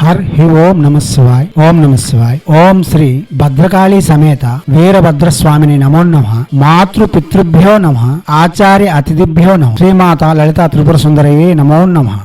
హి ఓం నమ శివాయ్. ఓం నమ శివాయ్. ఓం శ్రీ భద్రకాళీ సమేత వీరభద్రస్వామిని నమో నమః. మాతృ పితృభ్యో నమః. ఆచార్య అతిథిభ్యో నమః. శ్రీమాత లలితా త్రిపుర సుందరయే నమో నమః.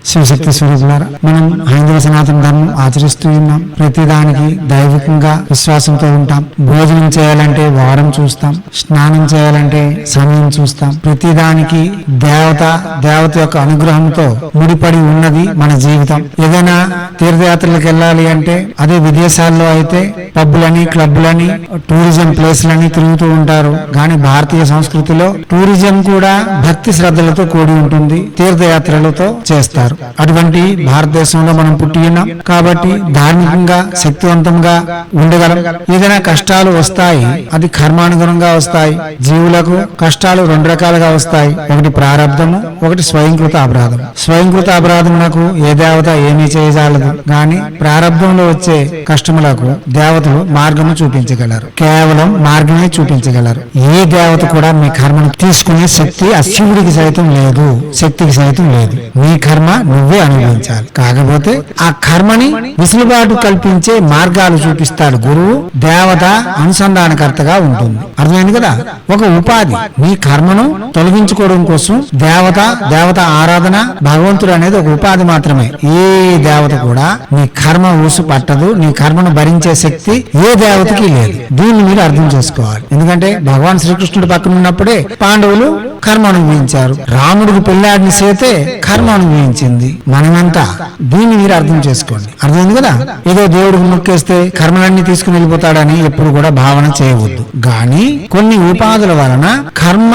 శివశక్తి స్వరూపులారా, మనం హైందవ సనాతన ధర్మం ఆచరిస్తూ ఉన్నాం. ప్రతిదానికి దైవికంగా విశ్వాసంతో ఉంటాం. భోజనం చేయాలంటే వారం చూస్తాం, స్నానం చేయాలంటే సమయం చూస్తాం. ప్రతిదానికి దేవత యొక్క అనుగ్రహంతో ముడిపడి ఉన్నది మన జీవితం. ఏదైనా తీర్థయాత్రలకు వెళ్ళాలి అంటే అదే విదేశాల్లో అయితే పబ్బులని, క్లబ్లని, టూరిజం ప్లేస్లని తిరుగుతూ ఉంటారు. కానీ భారతీయ సంస్కృతిలో టూరిజం కూడా భక్తి శ్రద్ధలతో కూడి ఉంటుంది, తీర్థయాత్రలతో చేస్తారు. అటువంటి భారతదేశంలో మనం పుట్టి ఉన్నాం కాబట్టి ధార్మికంగా శక్తివంతంగా ఉండగలం. ఏదైనా కష్టాలు వస్తాయి, అది కర్మానుగుణంగా వస్తాయి. జీవులకు కష్టాలు రెండు రకాలుగా వస్తాయి. ఒకటి ప్రారంధము, ఒకటి స్వయంకృత అపరాధం. స్వయంకృత అపరాధమునకు ఏ దేవత ఏమీ చేయజాలదు. గాని ప్రారంధంలో వచ్చే కష్టములకు దేవతలు మార్గము చూపించగలరు. కేవలం మార్గమే చూపించగలరు. ఏ దేవత కూడా మీ కర్మను తీసుకునే శక్తి ఆ శివుడికి సైతం లేదు, శక్తికి సైతం లేదు. మీ కర్మ నువ్వే అనుభవించాలి. కాకపోతే ఆ కర్మని విసులుబాటు కల్పించే మార్గాలు చూపిస్తాడు గురువు. దేవత అనుసంధానకర్తగా ఉంటుంది. అర్థమైంది కదా? ఒక ఉపాధి. మీ కర్మను తొలగించుకోవడం కోసం దేవత ఆరాధన, భగవంతుడు అనేది ఒక ఉపాధి మాత్రమే. ఏ దేవత కూడా నీ కర్మ ఊసు పట్టదు. నీ కర్మను భరించే శక్తి ఏ దేవతకి లేదు. దీన్ని మీరు అర్థం చేసుకోవాలి. ఎందుకంటే భగవాన్ శ్రీకృష్ణుడి పక్కన ఉన్నప్పుడే పాండవులు కర్మ అనుభవించారు. రాముడికి పెళ్ళాడిని చేతే కర్మ అనుభవించింది. మనమంతా దీన్ని మీరు అర్థం చేసుకోండి. అర్థమైంది కదా? ఏదో దేవుడికి మొక్కేస్తే కర్మలన్నీ తీసుకుని వెళ్ళిపోతాడని ఎప్పుడు కూడా భావన చేయవద్దు. గాని కొన్ని ఉపాధుల వలన కర్మ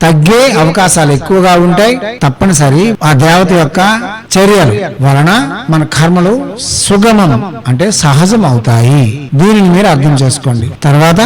తగ్గే అవకాశాలు ఎక్కువగా ఉంటాయి. తప్పనిసరి ఆ దేవత యొక్క చర్యల వలన మన కర్మలు సుగమం అంటే సహజం అవుతాయి. దీనిని మీరు అర్థం చేసుకోండి. తర్వాత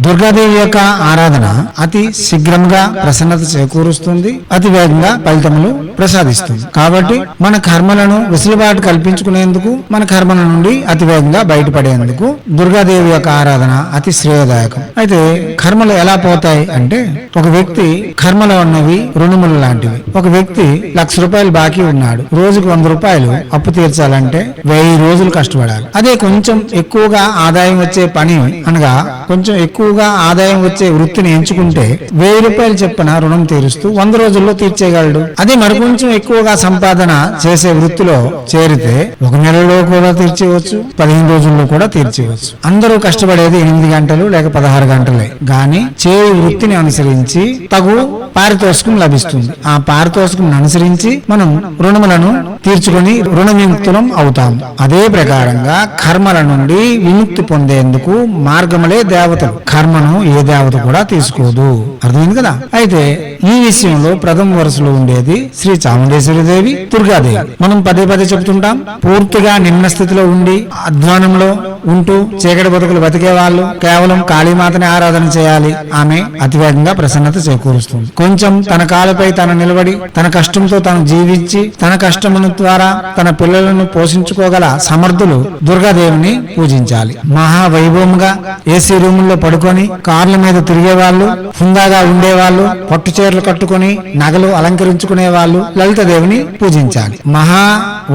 దుర్గాదేవి యొక్క ఆరాధన అతి శీఘ్రంగా ప్రసన్నత చేకూరుస్తుంది, అతి వేగంగా ఫలితములు ప్రసాదిస్తుంది. కాబట్టి మన కర్మలను వెసులుబాటు కల్పించుకునేందుకు, మన కర్మల నుండి అతి వేగంగా బయటపడేందుకు దుర్గాదేవి యొక్క ఆరాధన అతి శ్రేయదాయకం. అయితే కర్మలు ఎలా పోతాయి అంటే, ఒక వ్యక్తి కర్మలో ఉన్నవి రుణములు లాంటివి. ఒక వ్యక్తి ₹1,00,000 బాకీ ఉన్నాడు. రోజుకు ₹100 అప్పు తీర్చాలంటే 1000 రోజులు కష్టపడాలి. అదే కొంచెం ఎక్కువగా ఆదాయం వచ్చే పని అనగా కొంచెం ఎక్కువగా ఆదాయం వచ్చే వృత్తిని ఎంచుకుంటే ₹1000 చెప్పిన రుణం తీరుస్తూ 100 రోజుల్లో తీర్చేయగలడు. అదే మరికొంచెం ఎక్కువగా సంపాదన చేసే వృత్తిలో చేరితే 1 నెలలో కూడా తీర్చేయవచ్చు, 15 రోజుల్లో కూడా తీర్చేయవచ్చు. అందరూ కష్టపడేది 8 గంటలు లేక 16 గంటలే. గాని చేయి వృత్తిని అనుసరించి తగు పారితోషికం లభిస్తుంది. ఆ పారితోషికం అనుసరించి మనం రుణములను తీర్చుకొని రుణ విముక్తులం అవుతాం. అదే ప్రకారంగా కర్మల నుండి విముక్తి పొందేందుకు మార్గములే దేవతలు. కర్మను ఏ దేవత కూడా తీసుకోదు. అర్థమైంది కదా? అయితే ఈ విషయంలో ప్రథమ వరుసలో ఉండేది శ్రీ చాముండేశ్వరి దేవి, దుర్గాదేవి. మనం పదే చెబుతుంటాం, పూర్తిగా నిమ్న స్థితిలో ఉండి అధ్వానంలో ఉంటూ చీకటి బతుకులు బతికే వాళ్ళు కేవలం కాళీమాతని ఆరాధన చేయాలి. ఆమె అతివేగంగా ప్రసన్నత చేకూరుస్తుంది. కొంచెం తన కాలుపై తను నిలబడి తన కష్టంతో తను జీవించి తన కష్టమును ద్వారా తన పిల్లలను పోషించుకోగల సమర్థులు దుర్గాదేవిని పూజించాలి. మహావైభవంగా ఏసీ రూముల్లో పడుకొని కార్ల మీద తిరిగే వాళ్ళు, హుందాగా ఉండేవాళ్ళు, పట్టు చీరలు కట్టుకుని నగలు అలంకరించుకునే వాళ్ళు లలితాదేవిని పూజించాలి. మహా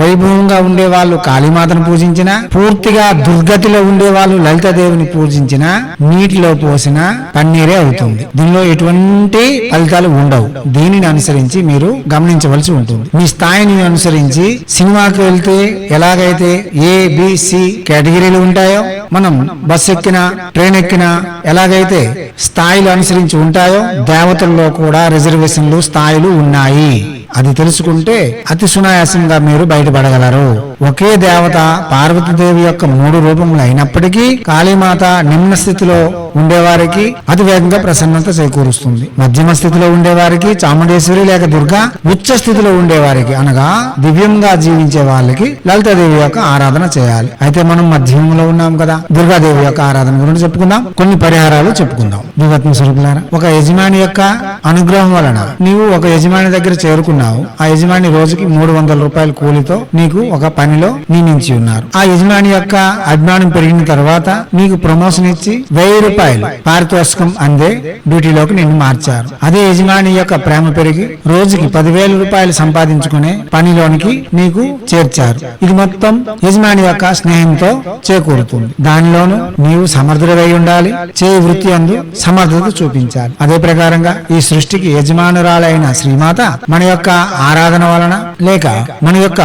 వైభవంగా ఉండే వాళ్ళు కాళీమాతను పూజించిన, పూర్తిగా దుర్గతిలో ఉండే వాళ్ళు లలితాదేవిని పూజించిన నీటిలో పోసిన పన్నీరే అవుతుంది. దీనిలో ఎటువంటి ఫలితాలు ఉండవు. దీనిని అనుసరించి మీరు గమనించవలసి ఉంటుంది. మీ స్థాయిని అనుసరించి సినిమాకి వెళ్తే ఎలాగైతే ABC కేటగిరీలు ఉంటాయో, మనం బస్ ఎక్కినా ట్రైన్ ఎక్కినా ఎలాగైతే స్థాయిలు అనుసరించి ఉంటాయో, దేవతల్లో కూడా రిజర్వేషన్లు స్థాయిలు ఉన్నాయి. అది తెలుసుకుంటే అతి సునాయాసంగా మీరు బయటపడగలరు. ఒకే దేవత పార్వతీదేవి యొక్క 3 రూపములు అయినప్పటికీ కాళీమాత నిమ్న స్థితిలో ఉండేవారికి అతి వేగంగా ప్రసన్నత చేకూరుస్తుంది. మధ్యమ స్థితిలో ఉండేవారికి చాముండేశ్వరి లేక దుర్గా, ఉచ్చ స్థితిలో ఉండేవారికి అనగా దివ్యంగా జీవించే వాళ్ళకి లలితాదేవి యొక్క ఆరాధన చేయాలి. అయితే మనం మధ్యమంలో ఉన్నాం కదా, దుర్గాదేవి యొక్క ఆరాధన గురించి చెప్పుకుందాం. కొన్ని పరిహారాలు చెప్పుకుందాం. దివత్మ స్వరూపులారా, ఒక యజమాని యొక్క అనుగ్రహం వలన నీవు ఒక యజమాని దగ్గర చేరుకున్నావు. ఆ యజమాని రోజుకి ₹300 కూలితో నీకు ఒక పని పనిలో నియమించి ఉన్నారు. ఆ యజమాని యొక్క అభిమానం పెరిగిన తర్వాత నీకు ప్రమోషన్ ఇచ్చి 1000 రూపాయలు పారితోషికం అందే డ్యూటీలోకి నిన్ను మార్చారు. అదే యజమాని యొక్క ప్రేమ పెరిగి రోజుకి 10,000 రూపాయలు సంపాదించుకునే పనిలోనికి నీకు చేర్చారు. ఇది మొత్తం యజమాని యొక్క స్నేహంతో చేకూరుతుంది. దానిలోనూ నీవు సమర్థుడై ఉండాలి, చేయి వృత్తి అందు సమర్థత చూపించాలి. అదే ప్రకారంగా ఈ సృష్టికి యజమానురాలైన శ్రీమాత మన యొక్క ఆరాధన వలన లేక మన యొక్క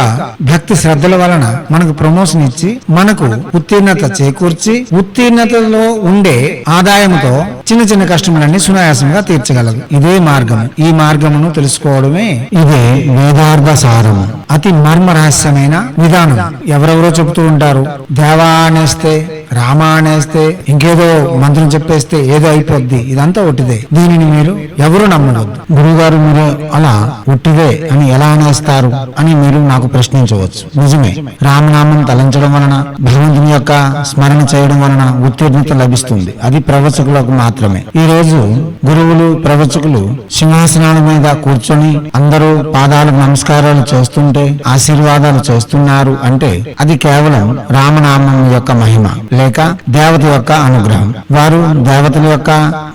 భక్తి శ్రద్ధల వలన మనకు ప్రమోషన్ ఇచ్చి మనకు ఉత్తీర్ణత చేకూర్చి ఉత్తీర్ణతలో ఉండే ఆదాయంతో చిన్న చిన్న కష్టములన్నీ సునాయాసంగా తీర్చగలదు. ఇదే మార్గం. ఈ మార్గమును తెలుసుకోవడమే ఇదే వేదార్థ సారము. అతి మర్మ రహస్యమైన విధానం. ఎవరెవరో చెబుతూ ఉంటారు, దేవా అనేస్తే రామా అనేస్తే ఇంకేదో మంత్రం చెప్పేస్తే ఏదో అయిపోద్ది, ఇదంతా ఒట్టిదే. దీనిని మీరు ఎవరు నమ్మవద్దు. గురువు గారు మీరు అలా ఒట్టిదే అని ఎలా అనేస్తారు అని మీరు నాకు ప్రశ్నించవచ్చు. నిజమే, రామనామం తలంచడం వలన భగవంతుని యొక్క స్మరణ చేయడం వలన ఉత్తీర్ణత లభిస్తుంది. అది ప్రవచకులకు మాత్రమే. ఈ రోజు గురువులు ప్రవచకులు సింహాసనాల మీద కూర్చొని అందరూ పాదాలకు నమస్కారాలు చేస్తుంటే ఆశీర్వాదాలు చేస్తున్నారు అంటే అది కేవలం రామనామం యొక్క మహిమ లేక దేవత యొక్క అనుగ్రహం. వారు దేవతల యొక్క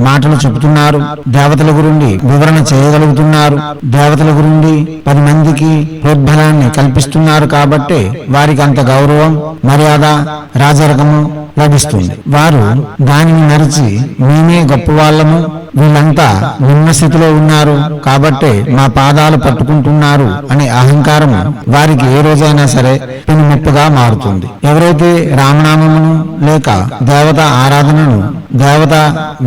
మాటలు చెబుతున్నారు, దేవతల గురించి వివరణ చేయగలుగుతున్నారు, దేవతల గురించి 10 మందికి ప్రోద్బలాన్ని కల్పిస్తున్నారు. కాబట్టి వారికి అంత గౌరవం మర్యాద రాజరకము లభిస్తుంది. వారు దానిని మరిచి మేమే గొప్ప వాళ్ళము, వీళ్ళంతా నిమ్న స్థితిలో ఉన్నారు కాబట్టి మా పాదాలు పట్టుకుంటున్నారు అనే అహంకారము వారికి ఏ రోజైనా సరే పెనుముప్పుగా మారుతుంది. ఎవరైతే రామనామమును లేక దేవత ఆరాధనను దేవత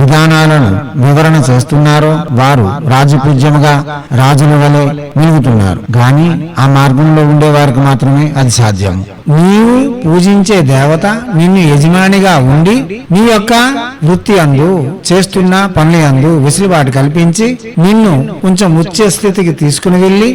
విధానాలను వివరణ చేస్తున్నారో వారు రాజపూజ్యముగా రాజుల వలె వెలుగుతున్నారు. గాని ఆ మార్గంలో ఉండే వారికి మాత్రమే అది సాధ్యం. నీవు పూజించే దేవత నిన్ను యజమానిగా ఉండి నీ యొక్క వృత్తి అందు చేస్తున్న పనుల అందు వెసులుబాటు కల్పించి నిన్ను కొంచెం ఉచ్చ స్థితికి తీసుకుని వెళ్లి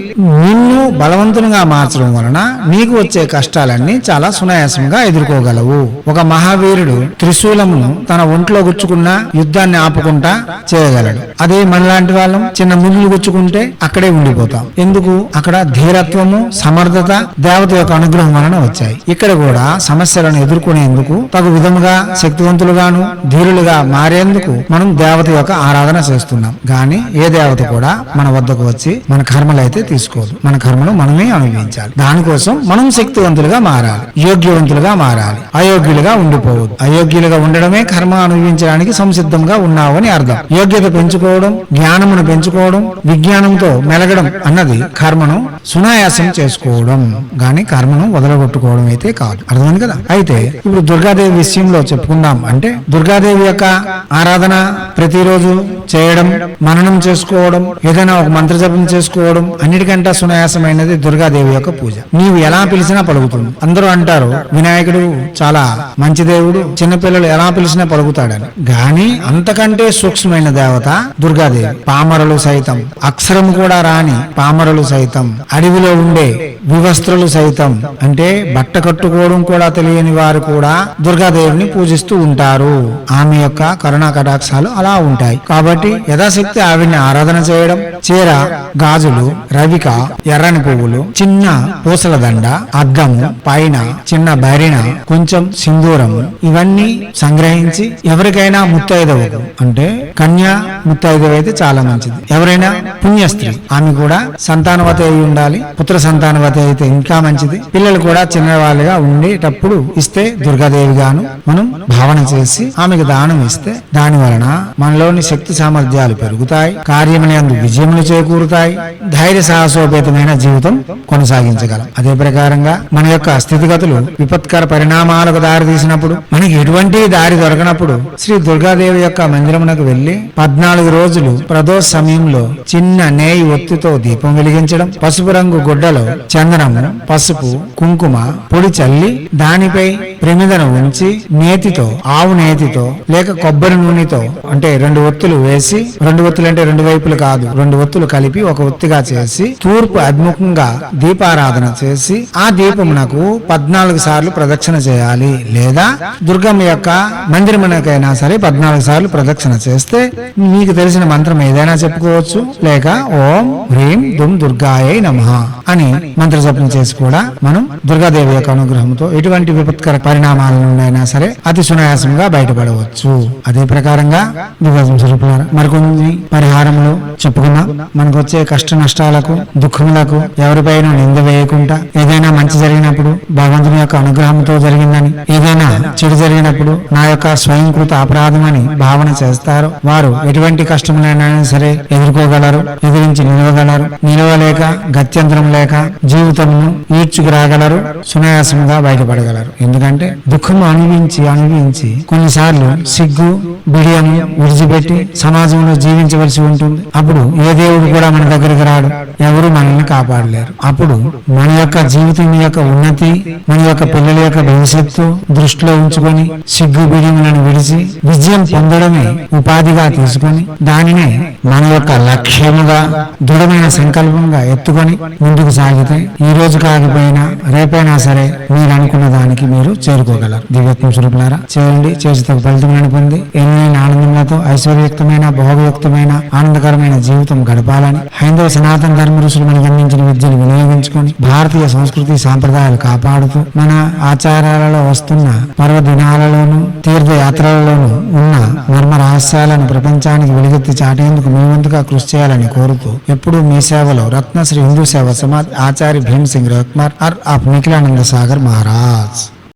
నిన్ను బలవంతునిగా మార్చడం వలన నీకు వచ్చే కష్టాలన్నీ చాలా సునాయాసంగా ఎదుర్కోగలవు. ఒక మహావీరుడు త్రిశూలమును తన ఒంట్లో గుచ్చుకున్న యుద్ధాన్ని ఆపుకుంటా చేయగలడు. అదే మనలాంటి వాళ్ళం చిన్న ముళ్ళు గుచ్చుకుంటే అక్కడే ఉండిపోతాం. ఎందుకు? అక్కడ ధీరత్వము సమర్థత దేవత యొక్క అనుగ్రహం వలన వచ్చాయి. ఇక్కడ కూడా సమస్యలను ఎదుర్కొనేందుకు తగు విధముగా శక్తివంతులుగాను ధీరులుగా మారేందుకు మనం దేవత యొక్క ఆరాధన చేస్తున్నాం. గాని ఏ దేవత కూడా మన వద్దకు వచ్చి మన కర్మలు అయితే తీసుకోదు. మన కర్మను మనమే అనుభవించాలి. దానికోసం మనం శక్తివంతులుగా మారాలి, యోగ్యవంతులుగా మారాలి, అయోగ్యులుగా ఉండిపోవద్దు. అయోగ్యులుగా ఉండడమే కర్మ అనుభవించడానికి సంసిద్ధంగా ఉన్నావు అని అర్థం. యోగ్యత పెంచుకోవడం, జ్ఞానమును పెంచుకోవడం, విజ్ఞానంతో మెలగడం అన్నది కర్మను సునాయాసం చేసుకోవడం గాని కర్మను వదలగొట్టుకోవడం అయితే కాదు. అర్థమైంది కదా? అయితే ఇప్పుడు దుర్గాదేవి విషయంలో చెప్పుకుందాం. అంటే దుర్గాదేవి యొక్క ఆరాధన ప్రతిరోజు చేయడం, మననం చేసుకోవడం, ఏదైనా ఒక మంత్ర జపం చేసుకోవడం అన్నిటికంటే సునాయాసమైనది దుర్గాదేవి యొక్క పూజ. నీవు ఎలా పిలిచినా పలుకుతుంది. అందరూ అంటారు వినాయకుడు చాలా మంచి దేవుడు, చిన్నపిల్లలు ఎలా పిలిచినా పలుకుతాడని. గాని అంతకంటే సూక్ష్మమైన దేవత దుర్గాదేవి. పామరులు సైతం, అక్షరం కూడా రాని పామరులు సైతం, అడవిలో ఉండే వివస్త్రులు సైతం, అంటే బట్ట కట్టుకోవడం కూడా తెలియని వారు కూడా దుర్గాదేవిని పూజిస్తూ ఉంటారు. ఆమె యొక్క కరుణా కటాక్షాలు అలా ఉంటాయి. కాబట్టి యథాశక్తి ఆవిడ్ని ఆరాధన చేయడం, చీర, గాజులు, రవిక, ఎర్రని పువ్వులు, చిన్న పూసల దండ, అద్దము, పైన చిన్న బరిణ, కొంచెం సింధూరము ఇవన్నీ సంగ్రహించి ఎవరికైనా ముత్తైదవకు అంటే కన్యా ముత్తైదవ అయితే చాలా మంచిది. ఎవరైనా పుణ్యస్త్రీ ఆమె కూడా సంతానవతి అయి ఉండాలి. పుత్ర సంతానవతి అయితే ఇంకా మంచిది. పిల్లలు కూడా చిన్నవాళ్ళుగా ఉండేటప్పుడు ఇస్తే దుర్గాదేవి గాను మనం భావన చేసి ఆమెకు దానం ఇస్తే దాని వలన మనలోని శక్తి సామర్థ్యాలు పెరుగుతాయి, కార్యములందు విజయములు చేకూరుతాయి, ధైర్య సాహసోపేతమైన జీవితం కొనసాగించగలం. అదే ప్రకారంగా మన యొక్క స్థితిగతులు విపత్కర పరిణామాలకు దారి తీసినప్పుడు, మనకి ఎటువంటి దారి దొరకనప్పుడు శ్రీ దుర్గాదేవి యొక్క మందిరమునకు వెళ్లి 14 రోజులు ప్రదోష సమయంలో చిన్న నేయి ఒత్తితో దీపం వెలిగించడం, పసుపు రంగు గుడ్డలో చందనము, పసుపు, కుంకుమ పొడి చల్లి దానిపై ప్రమిదను ఉంచి నేతితో, ఆవు నేతితో లేక కొబ్బరి నూనెతో అంటే 2 ఒత్తులు వేసి, 2 ఒత్తులు అంటే 2 వైపులు కాదు, 2 ఒత్తులు కలిపి ఒక ఒత్తిగా చేసి తూర్పు అభిముఖంగా దీపారాధన చేసి ఆ దీపమునకు 14 సార్లు ప్రదక్షిణ చేయాలి. లేదా దుర్గమ్మ యొక్క మందిరమునకైనా సరే 14 సార్లు ప్రదక్షిణ చేస్తే మీకు తెలిసిన మంత్రం ఏదైనా చెప్పుకోవచ్చు. లేక ఓం హ్రీం దుమ్ దుర్గాయై నమః అని మంత్ర జపం చేసి కూడా మనం దుర్గాదేవి యొక్క అనుగ్రహంతో ఎటువంటి విపత్కర పరిణామాల నుండైనా సరే అతి సునాయాసంగా బయటపడవచ్చు. అదే ప్రకారంగా దివ్యత్వం స్వరూపులారా మరికొన్ని పరిహారములు చెప్పుకున్నాం. మనకు వచ్చే కష్ట నష్టాలకు దుఃఖములకు ఎవరిపైన నింద వేయకుండా, ఏదైనా మంచి జరిగినప్పుడు భగవంతుని యొక్క అనుగ్రహంతో జరిగిందని, ఏదైనా చెడు జరిగినప్పుడు నా యొక్క స్వయంకృత అపరాధం అని భావన చేస్తారో వారు ఎటువంటి కష్టములైనా సరే ఎదుర్కోగలరు, ఎదిరించి నిలవగలరు. నిలవలేక గత్యంతరం లేక జీవితమును ఈడ్చుకురాగలరు, సునాయాసంగా బయటపడగలరు. ఎందుకంటే దుఃఖము అనుభవించి కొన్నిసార్లు సిగ్గు బిడియము విడిచిపెట్టి సమాజంలో జీవించవలసి ఉంటుంది. అప్పుడు ఏ దేవుడు కూడా మన దగ్గరికి రాడు, ఎవరు మనల్ని కాపాడలేరు. అప్పుడు మన యొక్క జీవితం యొక్క ఉన్నతి, మన యొక్క పిల్లల యొక్క భవిష్యత్తు దృష్టిలో ఉంచుకొని సిగ్గు బిడియములను విడిచి విజయం పొందడమే ఉపాధిగా తీసుకొని దానినే మన యొక్క లక్ష్యముగా దృఢమైన సంకల్పంగా ఎత్తుకొని ముందుకు సాగితే ఈ రోజు కాకపోయినా రేపైనా సరే మీరు అనుకున్న దానికి మీరు చేరుకోగలరు. దివ్యత్వం స్వరూపులారా చేయండి, చేసి తగ్గ ఫలితములను పొంది ఎన్నైనా ఆనందములతో ఐశ్వర్యయుక్తమైన భోగయుక్తమైన ఆనందకరమైన జీవితం గడపాలని హైందవ సనాతన ధర్మ ఋషులు మనకు అందించిన విద్యను వినియోగించుకొని భారతీయ సంస్కృతి సాంప్రదాయాలు కాపాడుతూ మన ఆచారాలలో వస్తున్న పర్వదినాలలోనూ తీర్థయాత్రలలోనూ ఉన్న మర్మ రహస్యాలను ప్రపంచానికి వెలుగెత్తి చాటేందుకు మీ వంతుగా కృషి చేయాలని కోరుతూ ఎప్పుడూ మీ సేవలో రత్నశ్రీ హిందూ సేవ సమాజ్ ఆచార్య భీమ్ సింగ్ రవికుమార్ ఆఫ్ నిఖిలానంద సాగర్ మహారాజ్.